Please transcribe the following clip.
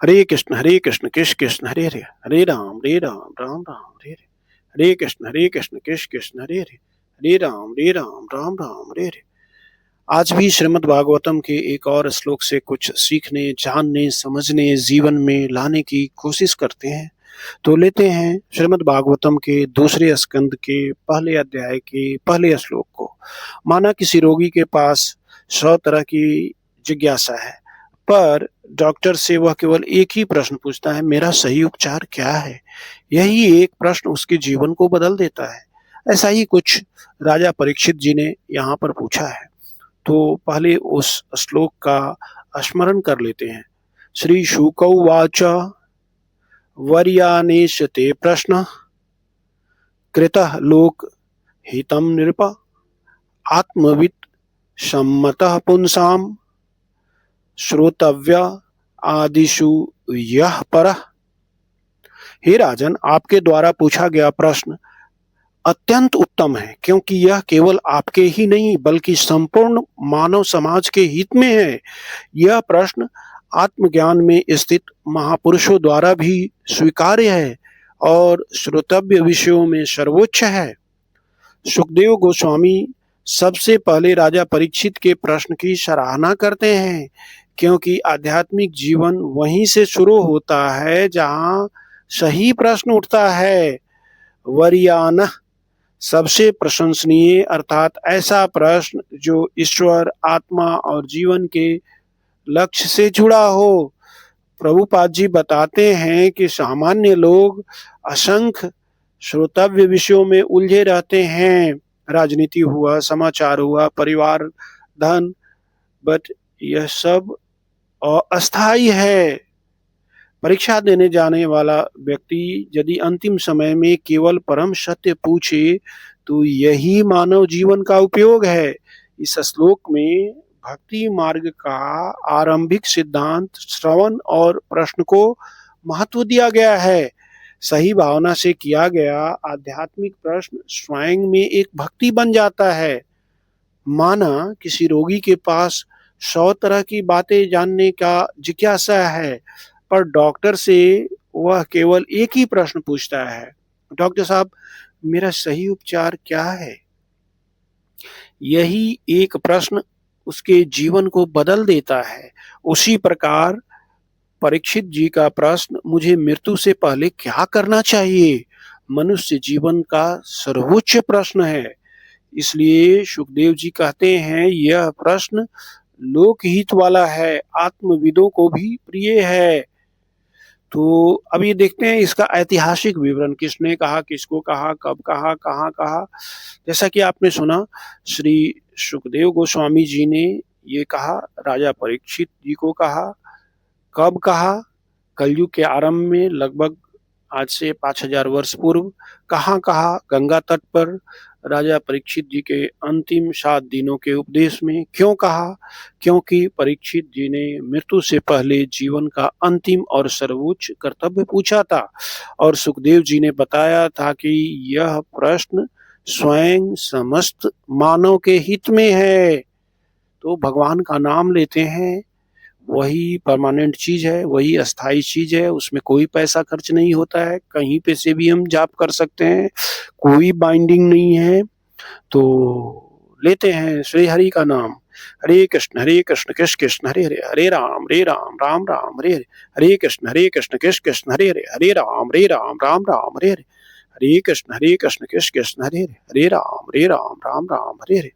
हरे कृष्ण कृष्ण कृष्ण हरे हरे, हरे राम राम हरे हरे, हरे कृष्ण कृष्ण कृष्ण हरे हरे, हरे राम राम हरे हरे। आज भी श्रीमद् भागवतम के एक और श्लोक से कुछ सीखने, जानने, समझने, जीवन में लाने की कोशिश करते हैं। तो लेते हैं श्रीमद् भागवतम के दूसरे स्कंद के पहले अध्याय के पहले श्लोक को। माना किसी रोगी के पास 100 तरह की जिज्ञासा है, पर डॉक्टर से वह केवल एक ही प्रश्न पूछता है, मेरा सही उपचार क्या है? यही एक प्रश्न उसके जीवन को बदल देता है। ऐसा ही कुछ राजा परीक्षित जी ने यहाँ पर पूछा है। तो पहले उस श्लोक का स्मरण कर लेते हैं। श्री शुक उवाच वर्यानेश ते प्रश्न कृतः लोक हितम नृप आत्मवित् सम्मतः पुंसाम श्रोतव्य आदिषु यह परः। हे राजन, आपके द्वारा पूछा गया प्रश्न अत्यंत उत्तम है, क्योंकि यह केवल आपके ही नहीं बल्कि संपूर्ण मानव समाज के हित में है। यह प्रश्न आत्मज्ञान में स्थित महापुरुषों द्वारा भी स्वीकार्य है और श्रोतव्य विषयों में सर्वोच्च है। सुखदेव गोस्वामी सबसे पहले राजा परीक्षित के प्रश्न की सराहना करते हैं, क्योंकि आध्यात्मिक जीवन वहीं से शुरू होता है जहां सही प्रश्न उठता है। वरियान सबसे प्रशंसनीय अर्थात ऐसा प्रश्न जो ईश्वर, आत्मा और जीवन के लक्ष्य से जुड़ा हो। प्रभुपाद जी बताते हैं कि सामान्य लोग असंख्य श्रोतव्य विषयों में उलझे रहते हैं। राजनीति हुआ, समाचार हुआ, परिवार, धन, बट यह सब अस्थायी है। परीक्षा देने जाने वाला व्यक्ति यदि अंतिम समय में केवल परम सत्य पूछे तो यही मानव जीवन का उपयोग है। इस श्लोक में भक्ति मार्ग का आरंभिक सिद्धांत श्रवण और प्रश्न को महत्व दिया गया है। सही भावना से किया गया आध्यात्मिक प्रश्न स्वयं में एक भक्ति बन जाता है। माना किसी रोगी के पास 100 तरह की बातें जानने का जिज्ञासा है, पर डॉक्टर से वह केवल एक ही प्रश्न पूछता है, डॉक्टर साहब, मेरा सही उपचार क्या है? यही एक प्रश्न उसके जीवन को बदल देता है। उसी प्रकार परीक्षित जी का प्रश्न, मुझे मृत्यु से पहले क्या करना चाहिए, मनुष्य जीवन का सर्वोच्च प्रश्न है। इसलिए सुखदेव जी कहते हैं यह प्रश्न लोकहित वाला है, आत्मविदों को भी प्रिय है। तो अब ये देखते हैं इसका ऐतिहासिक विवरण, किसने कहा, किसको कहा, कब कहा, कहाँ कहा। जैसा कि आपने सुना, श्री सुखदेव गोस्वामी जी ने ये कहा, राजा परीक्षित जी को कहा। कब कहा? कलयुग के आरंभ में, लगभग आज से 5000 वर्ष पूर्व। कहाँ कहा? गंगा तट पर राजा परीक्षित जी के अंतिम 7 दिनों के उपदेश में। क्यों कहा? क्योंकि परीक्षित जी ने मृत्यु से पहले जीवन का अंतिम और सर्वोच्च कर्तव्य पूछा था और सुखदेव जी ने बताया था कि यह प्रश्न स्वयं समस्त मानव के हित में है। तो भगवान का नाम लेते हैं, वही परमानेंट चीज है, वही अस्थाई चीज है, उसमें कोई पैसा खर्च नहीं होता है, कहीं पे से भी हम जाप कर सकते हैं, कोई बाइंडिंग नहीं है। तो लेते हैं श्री हरि का नाम। हरे कृष्ण कृष्ण कृष्ण हरे हरे, हरे राम राम हरे हरे, हरे कृष्ण कृष्ण कृष्ण हरे हरे, हरे राम राम हरे हरे, हरे कृष्ण कृष्ण कृष्ण हरे हरे, हरे राम राम राम हरे हरे।